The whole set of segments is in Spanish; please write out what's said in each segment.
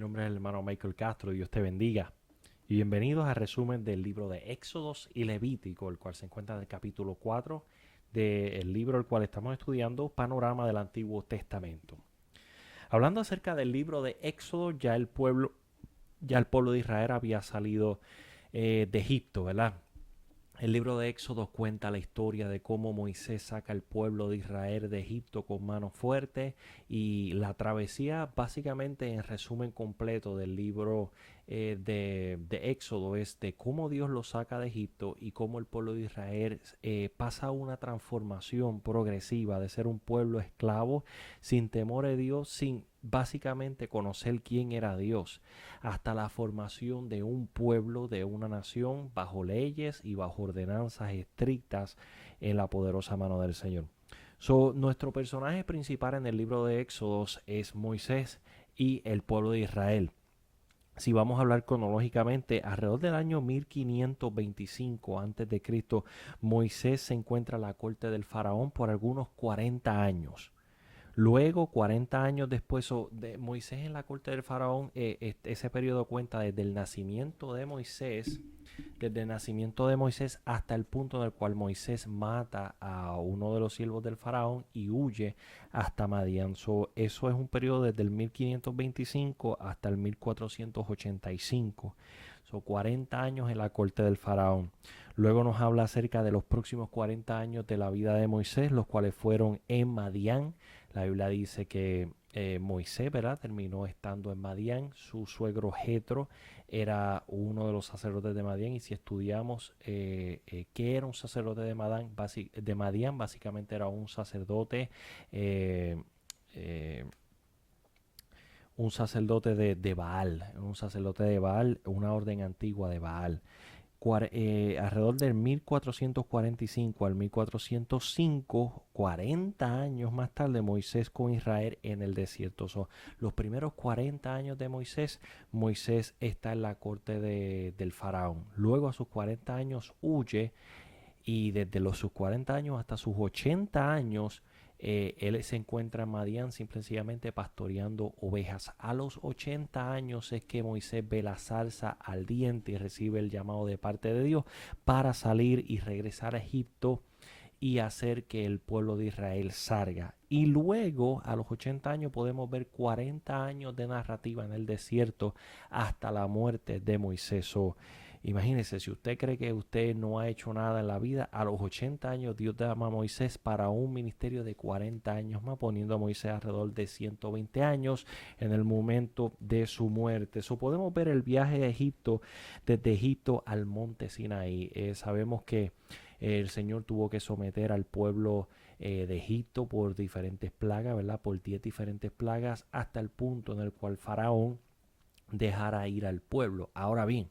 nombre es el hermano Michael Castro. Dios te bendiga. Y bienvenidos al resumen del libro de Éxodos y Levítico, el cual se encuentra en el capítulo 4 del libro el cual estamos estudiando, Panorama del Antiguo Testamento. Hablando acerca del libro de Éxodo, ya el pueblo de Israel había salido de Egipto, ¿verdad? El libro de Éxodo cuenta la historia de cómo Moisés saca al pueblo de Israel de Egipto con mano fuerte, y la travesía, básicamente en resumen completo del libro de Éxodo, es de cómo Dios lo saca de Egipto y cómo el pueblo de Israel pasa una transformación progresiva de ser un pueblo esclavo sin temor a Dios, sin básicamente conocer quién era Dios, hasta la formación de un pueblo, de una nación, bajo leyes y bajo ordenanzas estrictas en la poderosa mano del Señor. Nuestro personaje principal en el libro de Éxodos es Moisés y el pueblo de Israel. Si vamos a hablar cronológicamente, alrededor del año 1525 a.C., Moisés se encuentra a la corte del faraón por algunos 40 años. Luego, 40 años después de Moisés en la corte del faraón, ese periodo cuenta desde el nacimiento de Moisés hasta el punto en el cual Moisés mata a uno de los siervos del faraón y huye hasta Madián. Eso es un periodo desde el 1525 hasta el 1485. 40 años en la corte del faraón. Luego nos habla acerca de los próximos 40 años de la vida de Moisés, los cuales fueron en Madián. La Biblia dice que Moisés, ¿verdad?, terminó estando en Madián. Su suegro Jetro era uno de los sacerdotes de Madián, y si estudiamos qué era un sacerdote de Madián, básicamente era eh, eh, un sacerdote de Baal, una orden antigua de Baal. Alrededor del 1445 al 1405, 40 años más tarde, Moisés con Israel en el desierto. Los primeros 40 años de Moisés está en la corte del faraón. Luego, a sus 40 años, huye, y desde sus 40 años hasta sus 80 años, él se encuentra en Madián sencillamente pastoreando ovejas. A los 80 años es que Moisés ve la zarza ardiente y recibe el llamado de parte de Dios para salir y regresar a Egipto y hacer que el pueblo de Israel salga. Y luego, a los 80 años, podemos ver 40 años de narrativa en el desierto hasta la muerte de Moisés. Imagínese, si usted cree que usted no ha hecho nada en la vida, a los 80 años Dios llama a Moisés para un ministerio de 40 años más, poniendo a Moisés alrededor de 120 años en el momento de su muerte. Podemos ver el viaje a Egipto, desde Egipto al monte Sinaí. Sabemos que el Señor tuvo que someter al pueblo de Egipto por diferentes plagas, ¿verdad? Por 10 diferentes plagas, hasta el punto en el cual Faraón dejara ir al pueblo. Ahora bien,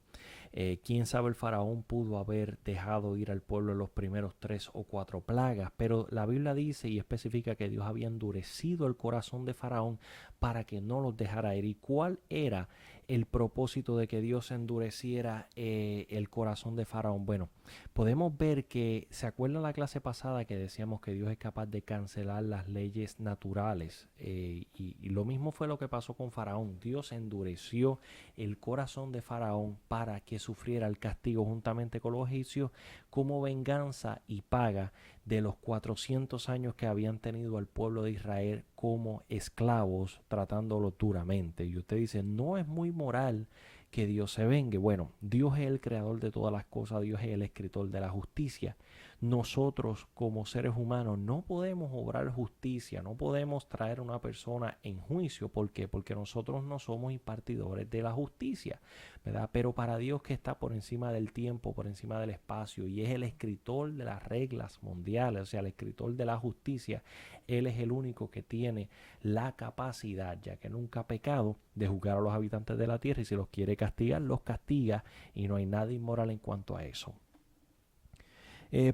quién sabe, el faraón pudo haber dejado ir al pueblo en los primeros 3 o 4 plagas, pero la Biblia dice y especifica que Dios había endurecido el corazón de faraón para que no los dejara ir. ¿Y cuál era el propósito de que Dios endureciera el corazón de faraón? Bueno, podemos ver que, ¿se acuerdan la clase pasada que decíamos que Dios es capaz de cancelar las leyes naturales? Y lo mismo fue lo que pasó con faraón. Dios endureció el corazón de faraón para que sufriera el castigo juntamente con los egipcios como venganza y paga de los 400 años que habían tenido al pueblo de Israel como esclavos, tratándolo duramente. Y usted dice, no es muy moral que Dios se vengue. Bueno, Dios es el creador de todas las cosas, Dios es el escritor de la justicia. Nosotros como seres humanos no podemos obrar justicia, no podemos traer a una persona en juicio. ¿Por qué? Porque nosotros no somos impartidores de la justicia, ¿verdad? Pero para Dios, que está por encima del tiempo, por encima del espacio, y es el escritor de las reglas mundiales, o sea, el escritor de la justicia, Él es el único que tiene la capacidad, ya que nunca ha pecado, de juzgar a los habitantes de la tierra, y si los quiere castigar, los castiga, y no hay nada inmoral en cuanto a eso.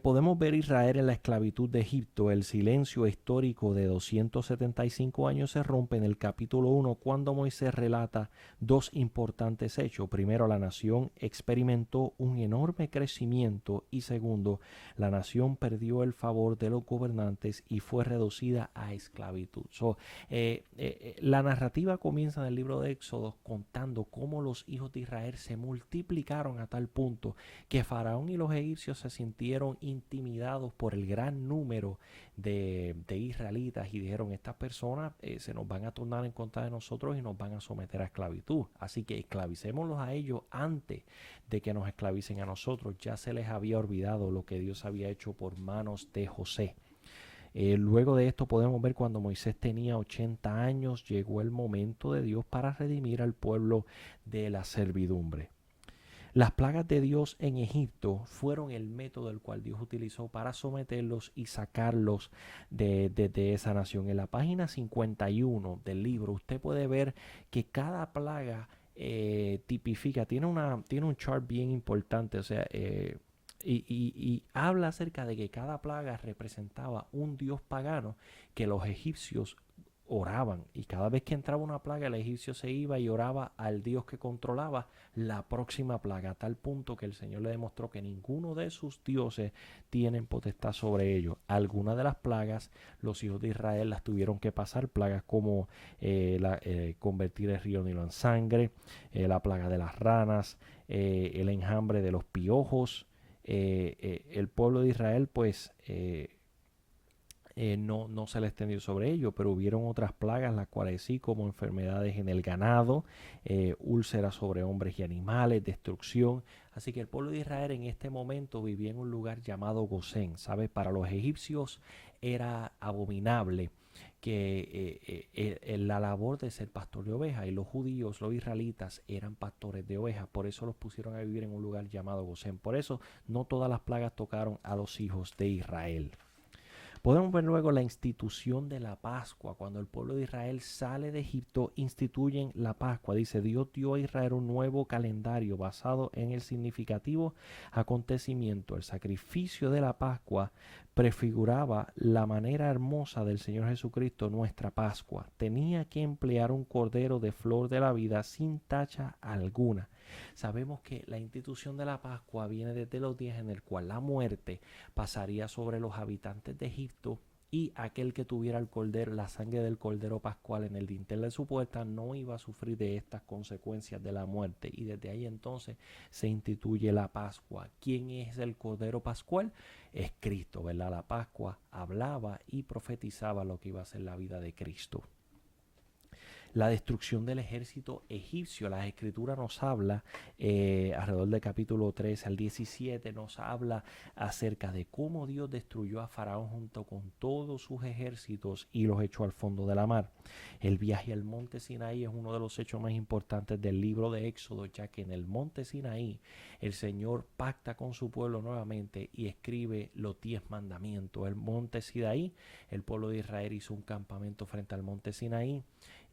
Podemos ver Israel en la esclavitud de Egipto. El silencio histórico de 275 años se rompe en el capítulo 1 cuando Moisés relata dos importantes hechos. Primero, la nación experimentó un enorme crecimiento y segundo, la nación perdió el favor de los gobernantes y fue reducida a esclavitud. La narrativa comienza en el libro de Éxodo contando cómo los hijos de Israel se multiplicaron a tal punto que Faraón y los egipcios se sintieron intimidados por el gran número de israelitas y dijeron, estas personas se nos van a tornar en contra de nosotros y nos van a someter a esclavitud. Así que esclavicémoslos a ellos antes de que nos esclavicen a nosotros. Ya se les había olvidado lo que Dios había hecho por manos de José. Luego de esto podemos ver cuando Moisés tenía 80 años, llegó el momento de Dios para redimir al pueblo de la servidumbre. Las plagas de Dios en Egipto fueron el método el cual Dios utilizó para someterlos y sacarlos de esa nación. En la página 51 del libro usted puede ver que cada plaga tipifica, tiene un chart bien importante, o sea, y habla acerca de que cada plaga representaba un dios pagano que los egipcios oraban, y cada vez que entraba una plaga el egipcio se iba y oraba al dios que controlaba la próxima plaga, a tal punto que el Señor le demostró que ninguno de sus dioses tienen potestad sobre ellos. Algunas de las plagas los hijos de Israel las tuvieron que pasar, plagas como convertir el río Nilo en sangre, la plaga de las ranas, el enjambre de los piojos. El pueblo de Israel pues no se le extendió sobre ello, pero hubieron otras plagas, las cuales sí, como enfermedades en el ganado, úlceras sobre hombres y animales, destrucción. Así que el pueblo de Israel en este momento vivía en un lugar llamado Gosén, ¿sabes? Para los egipcios era abominable que la labor de ser pastor de ovejas, y los judíos, los israelitas, eran pastores de ovejas. Por eso los pusieron a vivir en un lugar llamado Gosén. Por eso no todas las plagas tocaron a los hijos de Israel. Podemos ver luego la institución de la Pascua. Cuando el pueblo de Israel sale de Egipto, instituyen la Pascua. Dice, Dios dio a Israel un nuevo calendario basado en el significativo acontecimiento. El sacrificio de la Pascua prefiguraba la manera hermosa del Señor Jesucristo, nuestra Pascua. Tenía que emplear un cordero de flor de la vida sin tacha alguna. Sabemos que la institución de la Pascua viene desde los días en el cual la muerte pasaría sobre los habitantes de Egipto, y aquel que tuviera el cordero, la sangre del cordero pascual en el dintel de su puerta, no iba a sufrir de estas consecuencias de la muerte. Y desde ahí entonces se instituye la Pascua. ¿Quién es el cordero pascual? Es Cristo, ¿verdad? La Pascua hablaba y profetizaba lo que iba a ser la vida de Cristo. La destrucción del ejército egipcio. La escritura nos habla, alrededor del capítulo 13 al 17, nos habla acerca de cómo Dios destruyó a Faraón junto con todos sus ejércitos y los echó al fondo de la mar. El viaje al monte Sinaí es uno de los hechos más importantes del libro de Éxodo, ya que en el monte Sinaí el Señor pacta con su pueblo nuevamente y escribe los 10 mandamientos. El monte Sinaí, el pueblo de Israel hizo un campamento frente al monte Sinaí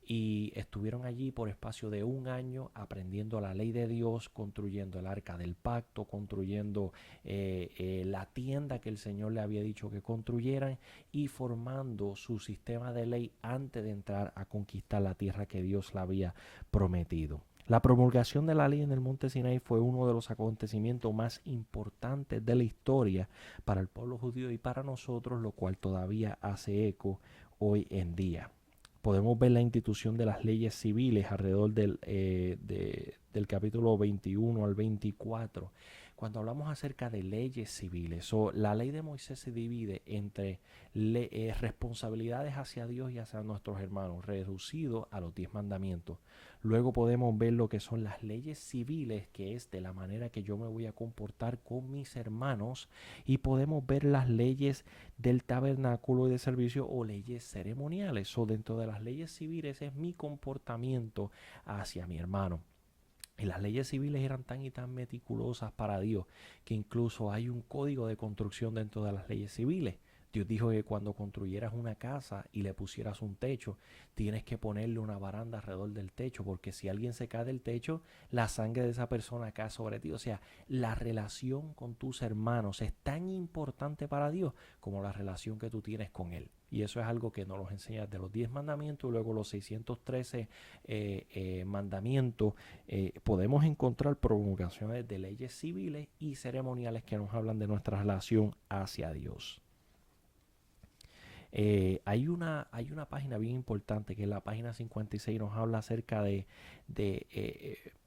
y estuvieron allí por espacio de un año aprendiendo la ley de Dios, construyendo el arca del pacto, construyendo la tienda que el Señor le había dicho que construyeran y formando su sistema de ley antes de entrar a conquistar la tierra que Dios le había prometido. La promulgación de la ley en el monte Sinaí fue uno de los acontecimientos más importantes de la historia para el pueblo judío y para nosotros, lo cual todavía hace eco hoy en día. Podemos ver la institución de las leyes civiles alrededor del capítulo 21 al 24. Cuando hablamos acerca de leyes civiles, la ley de Moisés se divide entre responsabilidades hacia Dios y hacia nuestros hermanos, reducido a los 10 mandamientos. Luego podemos ver lo que son las leyes civiles, que es de la manera que yo me voy a comportar con mis hermanos, y podemos ver las leyes del tabernáculo y de servicio o leyes ceremoniales. Dentro de las leyes civiles es mi comportamiento hacia mi hermano. Y las leyes civiles eran tan y tan meticulosas para Dios que incluso hay un código de construcción dentro de las leyes civiles. Dios dijo que cuando construyeras una casa y le pusieras un techo, tienes que ponerle una baranda alrededor del techo, porque si alguien se cae del techo, la sangre de esa persona cae sobre ti. O sea, la relación con tus hermanos es tan importante para Dios como la relación que tú tienes con Él. Y eso es algo que nos los enseña de los 10 mandamientos, luego los 613 mandamientos. Podemos encontrar promulgaciones de leyes civiles y ceremoniales que nos hablan de nuestra relación hacia Dios. Hay una página bien importante que es la página 56, nos habla acerca de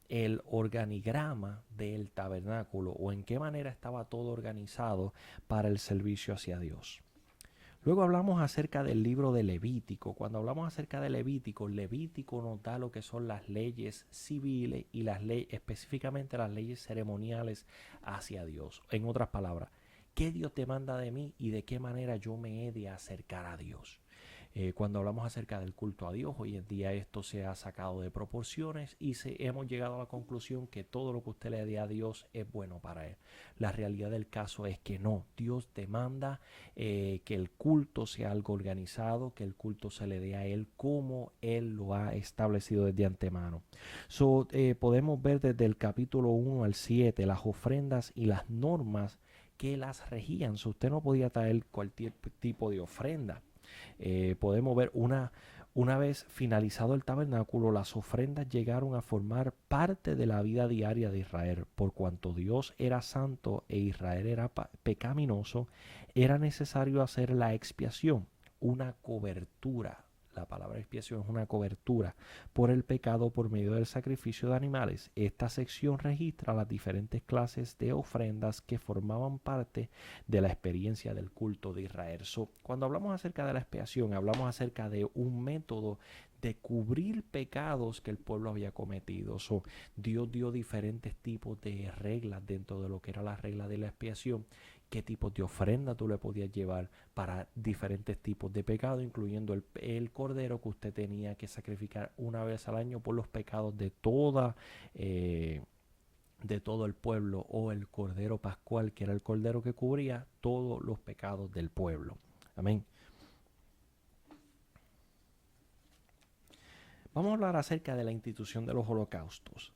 el organigrama del tabernáculo o en qué manera estaba todo organizado para el servicio hacia Dios. Luego hablamos acerca del libro de Levítico. Cuando hablamos acerca de Levítico, Levítico nos da lo que son las leyes civiles y las leyes, específicamente las leyes ceremoniales hacia Dios. En otras palabras, ¿qué Dios te manda de mí y de qué manera yo me he de acercar a Dios? Cuando hablamos acerca del culto a Dios, hoy en día esto se ha sacado de proporciones y hemos llegado a la conclusión que todo lo que usted le dé a Dios es bueno para Él. La realidad del caso es que no. Dios demanda que el culto sea algo organizado, que el culto se le dé a Él como Él lo ha establecido desde antemano. Podemos ver desde el capítulo 1 al 7 las ofrendas y las normas que las regían. Usted no podía traer cualquier tipo de ofrenda. Podemos ver una vez finalizado el tabernáculo, las ofrendas llegaron a formar parte de la vida diaria de Israel. Por cuanto Dios era santo e Israel era pecaminoso, era necesario hacer la expiación, una cobertura. La palabra expiación es una cobertura por el pecado por medio del sacrificio de animales. Esta sección registra las diferentes clases de ofrendas que formaban parte de la experiencia del culto de Israel. Cuando hablamos acerca de la expiación, hablamos acerca de un método de cubrir pecados que el pueblo había cometido. Dios dio diferentes tipos de reglas dentro de lo que era la regla de la expiación, qué tipos de ofrenda tú le podías llevar para diferentes tipos de pecados, incluyendo el cordero que usted tenía que sacrificar una vez al año por los pecados de todo el pueblo, o el cordero pascual, que era el cordero que cubría todos los pecados del pueblo. Amén. Vamos a hablar acerca de la institución de los holocaustos.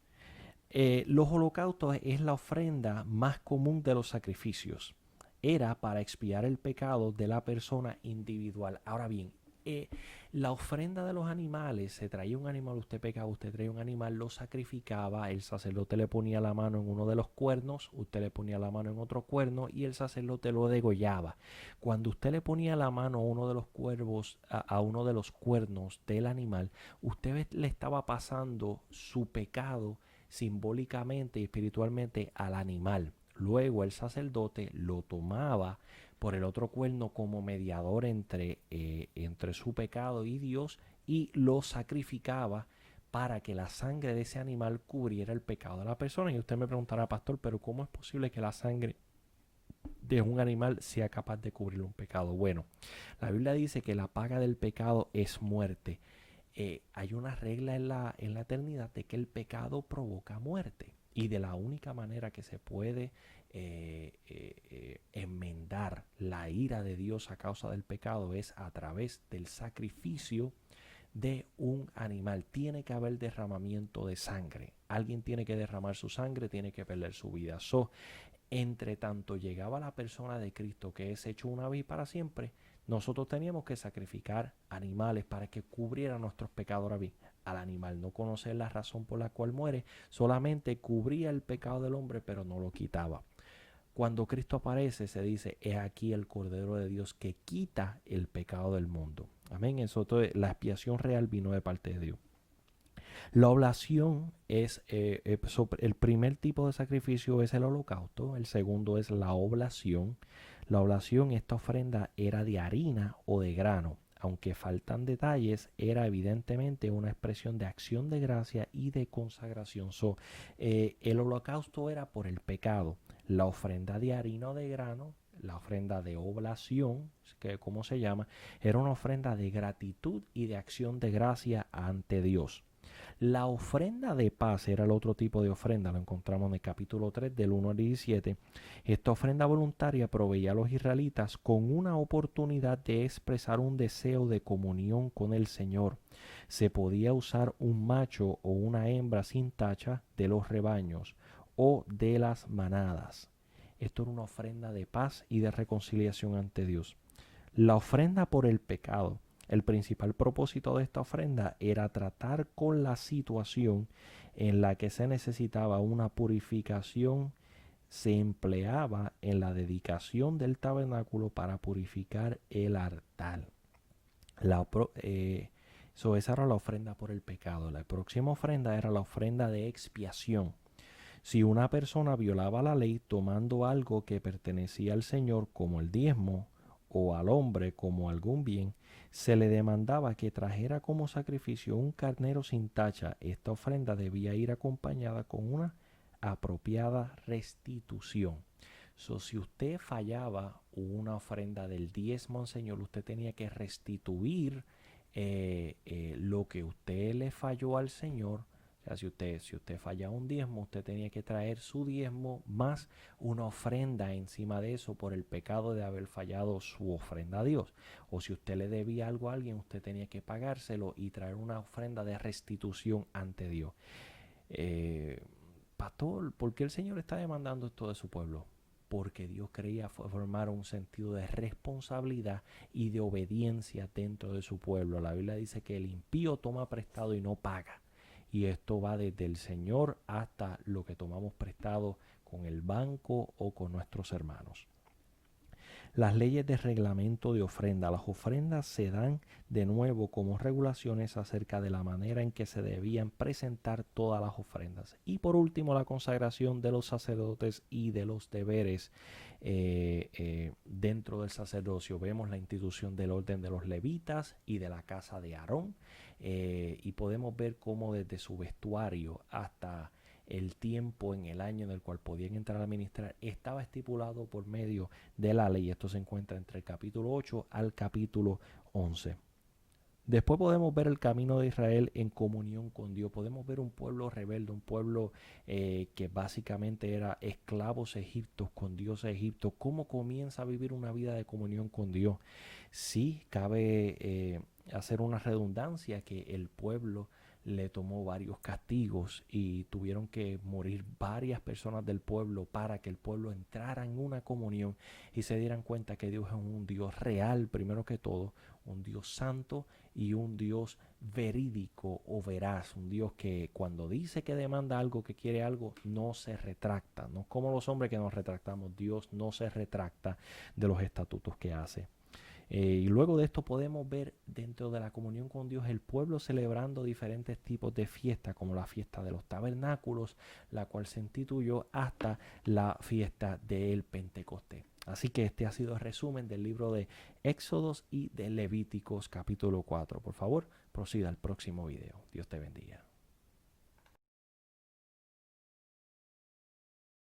Los holocaustos es la ofrenda más común de los sacrificios. Era para expiar el pecado de la persona individual. Ahora bien, la ofrenda de los animales, se traía un animal, usted pecaba, usted traía un animal, lo sacrificaba, el sacerdote le ponía la mano en uno de los cuernos, usted le ponía la mano en otro cuerno y el sacerdote lo degollaba. Cuando usted le ponía la mano a uno de los cuervos, a uno de los cuernos del animal, usted le estaba pasando su pecado simbólicamente y espiritualmente al animal. Luego el sacerdote lo tomaba por el otro cuerno como mediador entre su pecado y Dios, y lo sacrificaba para que la sangre de ese animal cubriera el pecado de la persona. Y usted me preguntará, pastor, pero ¿cómo es posible que la sangre de un animal sea capaz de cubrir un pecado? Bueno, la Biblia dice que la paga del pecado es muerte. Hay una regla en la eternidad de que el pecado provoca muerte, y de la única manera que se puede enmendar la ira de Dios a causa del pecado es a través del sacrificio de un animal. Tiene que haber derramamiento de sangre. Alguien tiene que derramar su sangre, tiene que perder su vida. Entre tanto llegaba la persona de Cristo, que es hecho una vez para siempre, nosotros teníamos que sacrificar animales para que cubrieran nuestros pecados. Ahora bien, al animal no conocer la razón por la cual muere, solamente cubría el pecado del hombre, pero no lo quitaba. Cuando Cristo aparece, se dice: he aquí el Cordero de Dios que quita el pecado del mundo. Amén. La expiación real vino de parte de Dios. La oblación es el primer tipo de sacrificio es el holocausto, el segundo es la oblación. La oblación, esta ofrenda era de harina o de grano. Aunque faltan detalles, era evidentemente una expresión de acción de gracia y de consagración. El holocausto era por el pecado. La ofrenda de harina o de grano, la ofrenda de oblación, que como se llama, era una ofrenda de gratitud y de acción de gracia ante Dios. La ofrenda de paz era el otro tipo de ofrenda, lo encontramos en el capítulo 3 del 1 al 17. Esta ofrenda voluntaria proveía a los israelitas con una oportunidad de expresar un deseo de comunión con el Señor. Se podía usar un macho o una hembra sin tacha de los rebaños o de las manadas. Esto era una ofrenda de paz y de reconciliación ante Dios. La ofrenda por el pecado. El principal propósito de esta ofrenda era tratar con la situación en la que se necesitaba una purificación. Se empleaba en la dedicación del tabernáculo para purificar el altar. Esa era la ofrenda por el pecado. La próxima ofrenda era la ofrenda de expiación. Si una persona violaba la ley tomando algo que pertenecía al Señor como el diezmo o al hombre como algún bien, se le demandaba que trajera como sacrificio un carnero sin tacha. Esta ofrenda debía ir acompañada con una apropiada restitución. Si usted fallaba una ofrenda del diezmo al Señor, usted tenía que restituir lo que usted le falló al Señor. O sea, si usted fallaba un diezmo, usted tenía que traer su diezmo más una ofrenda encima de eso por el pecado de haber fallado su ofrenda a Dios. O si usted le debía algo a alguien, usted tenía que pagárselo y traer una ofrenda de restitución ante Dios. Pastor, ¿por qué el Señor está demandando esto de su pueblo? Porque Dios quería formar un sentido de responsabilidad y de obediencia dentro de su pueblo. La Biblia dice que el impío toma prestado y no paga. Y esto va desde el Señor hasta lo que tomamos prestado con el banco o con nuestros hermanos. Las leyes de reglamento de ofrenda. Las ofrendas se dan de nuevo como regulaciones acerca de la manera en que se debían presentar todas las ofrendas. Y por último, la consagración de los sacerdotes y de los deberes dentro del sacerdocio. Vemos la institución del orden de los levitas y de la casa de Aarón. Y podemos ver cómo desde su vestuario hasta el tiempo en el año en el cual podían entrar a ministrar estaba estipulado por medio de la ley. Esto se encuentra entre el capítulo 8 al capítulo 11. Después podemos ver el camino de Israel en comunión con Dios. Podemos ver un pueblo rebelde, un pueblo que básicamente era esclavos egipcios con Dios de Egipto. ¿Cómo comienza a vivir una vida de comunión con Dios? Sí, cabe hacer una redundancia que el pueblo le tomó varios castigos y tuvieron que morir varias personas del pueblo para que el pueblo entrara en una comunión y se dieran cuenta que Dios es un Dios real, primero que todo, un Dios santo y un Dios verídico o veraz, un Dios que cuando dice que demanda algo, que quiere algo, no se retracta. No como los hombres que nos retractamos, Dios no se retracta de los estatutos que hace. Y luego de esto podemos ver dentro de la comunión con Dios el pueblo celebrando diferentes tipos de fiestas, como la fiesta de los tabernáculos, la cual se instituyó hasta la fiesta del Pentecostés. Así que este ha sido el resumen del libro de Éxodos y de Levíticos capítulo 4. Por favor, proceda al próximo video. Dios te bendiga.